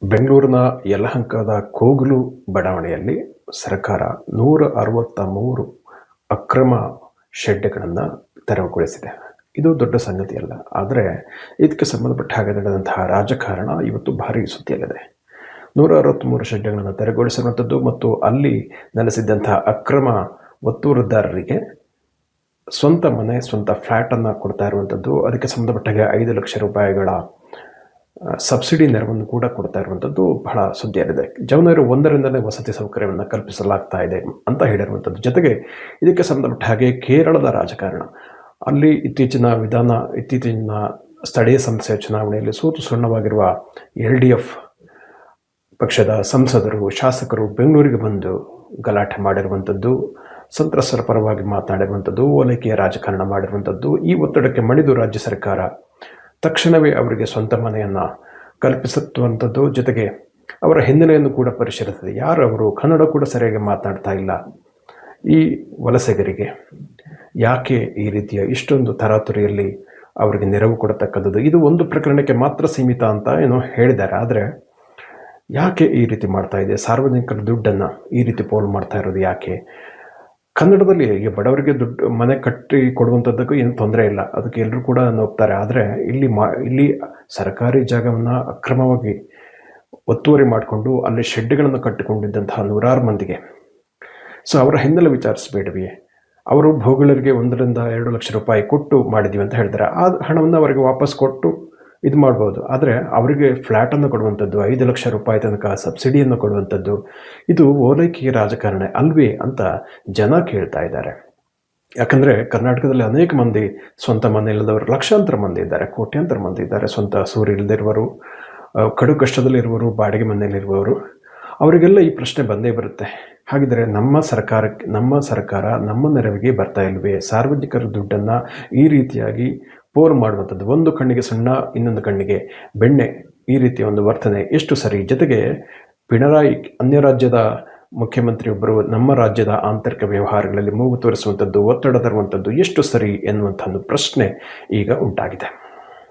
ಬೆಂಗಳೂರಿನ ಯಲಹಂಕದ ಕೋಗಲು ಬಡಾವಣೆಯಲ್ಲಿ ಸರ್ಕಾರ 163 ಅಕ್ರಮ ಶೆಡ್‌ಗಳನ್ನು ತೆರವುಗೊಳಿಸಿದೆ. ಇದು ದೊಡ್ಡ ಸಂಗತಿಯಲ್ಲ. ಆದರೆ ಇದಕ್ಕೆ ಸಂಬಂಧಪಟ್ಟ ಹಾಗೆ ನಡೆದಂತಹ ರಾಜಕಾರಣ ಇವತ್ತು ಭಾರೀ ಸುದ್ದಿಯಲ್ಲಿದೆ. 163 ಶೆಡ್‌ಗಳನ್ನು ತೆರವುಗೊಳಿಸಿರುವಂಥದ್ದು ಮತ್ತು ಅಲ್ಲಿ ನೆಲೆಸಿದ್ದಂತಹ ಅಕ್ರಮ ಒತ್ತುವರಿದಾರರಿಗೆ ಸ್ವಂತ ಮನೆ, ಸ್ವಂತ ಫ್ಲ್ಯಾಟನ್ನು ಕೊಡ್ತಾ ಇರುವಂಥದ್ದು, ಅದಕ್ಕೆ ಸಂಬಂಧಪಟ್ಟಾಗೆ 5 ಲಕ್ಷ ರೂಪಾಯಿಗಳ ಸಬ್ಸಿಡಿ ನೆರವನ್ನು ಕೂಡ ಕೊಡ್ತಾ ಇರುವಂಥದ್ದು ಬಹಳ ಸುದ್ದಿಯಲ್ಲಿದೆ. ಜನವರಿ 1ರಿಂದಲೇ ವಸತಿ ಸೌಕರ್ಯವನ್ನು ಕಲ್ಪಿಸಲಾಗ್ತಾ ಇದೆ ಅಂತ ಹೇಳಿರುವಂಥದ್ದು. ಜೊತೆಗೆ ಇದಕ್ಕೆ ಸಂಬಂಧಪಟ್ಟ ಹಾಗೆ ಕೇರಳದ ರಾಜಕಾರಣ, ಅಲ್ಲಿ ಇತ್ತೀಚಿನ ಸ್ಥಳೀಯ ಸಂಸ್ಥೆಯ ಚುನಾವಣೆಯಲ್ಲಿ ಸೋತು ಸುಣ್ಣವಾಗಿರುವ LDF ಪಕ್ಷದ ಸಂಸದರು, ಶಾಸಕರು ಬೆಂಗಳೂರಿಗೆ ಬಂದು ಗಲಾಟೆ ಮಾಡಿರುವಂಥದ್ದು, ಸಂತ್ರಸ್ತರ ಪರವಾಗಿ ಮಾತನಾಡಿರುವಂಥದ್ದು, ಓಲೈಕೆಯ ರಾಜಕಾರಣ ಮಾಡಿರುವಂಥದ್ದು. ಈ ಒತ್ತಡಕ್ಕೆ ಮಣಿದು ರಾಜ್ಯ ಸರ್ಕಾರ ತಕ್ಷಣವೇ ಅವರಿಗೆ ಸ್ವಂತ ಮನೆಯನ್ನು ಕಲ್ಪಿಸುವಂಥದ್ದು, ಜೊತೆಗೆ ಅವರ ಹಿನ್ನೆಲೆಯನ್ನು ಕೂಡ ಪರಿಶೀಲಿಸಿದೆ. ಯಾರು ಅವರು ಕನ್ನಡ ಕೂಡ ಸರಿಯಾಗಿ ಮಾತನಾಡ್ತಾ ಇಲ್ಲ. ಈ ವಲಸಿಗರಿಗೆ ಯಾಕೆ ಈ ರೀತಿಯ ಇಷ್ಟೊಂದು ತರಾತುರಿಯಲ್ಲಿ ಅವರಿಗೆ ನೆರವು ಕೊಡತಕ್ಕಂಥದ್ದು? ಇದು ಒಂದು ಪ್ರಕರಣಕ್ಕೆ ಮಾತ್ರ ಸೀಮಿತ ಅಂತ ಏನೋ ಹೇಳಿದ್ದಾರೆ. ಆದರೆ ಯಾಕೆ ಈ ರೀತಿ ಮಾಡ್ತಾ ಇದೆ? ಸಾರ್ವಜನಿಕರ ದುಡ್ಡನ್ನು ಈ ರೀತಿ ಪೋಲು ಮಾಡ್ತಾ ಇರೋದು ಯಾಕೆ? ಕನ್ನಡದಲ್ಲಿ ಈಗ ಬಡವರಿಗೆ ಮನೆ ಕಟ್ಟಿ ಕೊಡುವಂಥದ್ದಕ್ಕೂ ಏನು ತೊಂದರೆ ಇಲ್ಲ, ಅದಕ್ಕೆ ಎಲ್ಲರೂ ಕೂಡ ಹೋಗ್ತಾರೆ. ಆದರೆ ಇಲ್ಲಿ ಸರ್ಕಾರಿ ಜಾಗವನ್ನು ಅಕ್ರಮವಾಗಿ ಒತ್ತುವರಿ ಮಾಡಿಕೊಂಡು ಅಲ್ಲಿ ಶೆಡ್ಗಳನ್ನು ಕಟ್ಟಿಕೊಂಡಿದ್ದಂತಹ ನೂರಾರು ಮಂದಿಗೆ ಅವರ ಹಿನ್ನೆಲೆ ವಿಚಾರಿಸಬೇಡವೇ? ಅವರು ಭೂಗಳಿರಿಗೆ 1-2 ಲಕ್ಷ ರೂಪಾಯಿ ಕೊಟ್ಟು ಮಾಡಿದ್ದೀವಿ ಅಂತ ಹೇಳ್ತಾರೆ. ಆ ಹಣವನ್ನು ಅವರಿಗೆ ವಾಪಸ್ ಕೊಟ್ಟು ಇದು ಮಾಡ್ಬೋದು. ಆದರೆ ಅವರಿಗೆ ಫ್ಲ್ಯಾಟನ್ನು ಕೊಡುವಂಥದ್ದು, 5 ಲಕ್ಷ ರೂಪಾಯಿ ತನಕ ಸಬ್ಸಿಡಿಯನ್ನು ಕೊಡುವಂಥದ್ದು, ಇದು ಓಲೈಕೆಯ ರಾಜಕಾರಣ ಅಲ್ವೇ ಅಂತ ಜನ ಕೇಳ್ತಾ ಇದ್ದಾರೆ. ಯಾಕಂದರೆ ಕರ್ನಾಟಕದಲ್ಲಿ ಅನೇಕ ಮಂದಿ ಸ್ವಂತ ಮನೆ ಇಲ್ಲದವರು ಲಕ್ಷಾಂತರ ಮಂದಿ ಇದ್ದಾರೆ, ಕೋಟ್ಯಾಂತರ ಮಂದಿ ಇದ್ದಾರೆ. ಸ್ವಂತ ಸೂರು ಇಲ್ಲದಿರುವವರು, ಕಡು ಕಷ್ಟದಲ್ಲಿರುವವರು, ಬಾಡಿಗೆ ಮನೆಯಲ್ಲಿರುವವರು, ಅವರಿಗೆಲ್ಲ ಈ ಪ್ರಶ್ನೆ ಬಂದೇ ಬರುತ್ತೆ. ಹಾಗಿದ್ರೆ ನಮ್ಮ ಸರ್ಕಾರ ನಮ್ಮ ನೆರವಿಗೆ ಬರ್ತಾ ಇಲ್ವೇ? ಸಾರ್ವಜನಿಕರ ದುಡ್ಡನ್ನು ಈ ರೀತಿಯಾಗಿ ಪೋಲು ಮಾಡುವಂಥದ್ದು, ಒಂದು ಕಣ್ಣಿಗೆ ಸುಣ್ಣ ಇನ್ನೊಂದು ಕಣ್ಣಿಗೆ ಬೆಣ್ಣೆ, ಈ ರೀತಿಯ ಒಂದು ವರ್ತನೆ ಎಷ್ಟು ಸರಿ? ಜೊತೆಗೆ ಪಿಣರಾಯಿ ಅನ್ಯ ರಾಜ್ಯದ ಮುಖ್ಯಮಂತ್ರಿಯೊಬ್ಬರು ನಮ್ಮ ರಾಜ್ಯದ ಆಂತರಿಕ ವ್ಯವಹಾರಗಳಲ್ಲಿ ಮೂಗು ತೋರಿಸುವಂಥದ್ದು, ಒತ್ತಡ ತರುವಂಥದ್ದು ಎಷ್ಟು ಸರಿ ಎನ್ನುವಂಥ ಒಂದು ಪ್ರಶ್ನೆ ಈಗ ಉಂಟಾಗಿದೆ.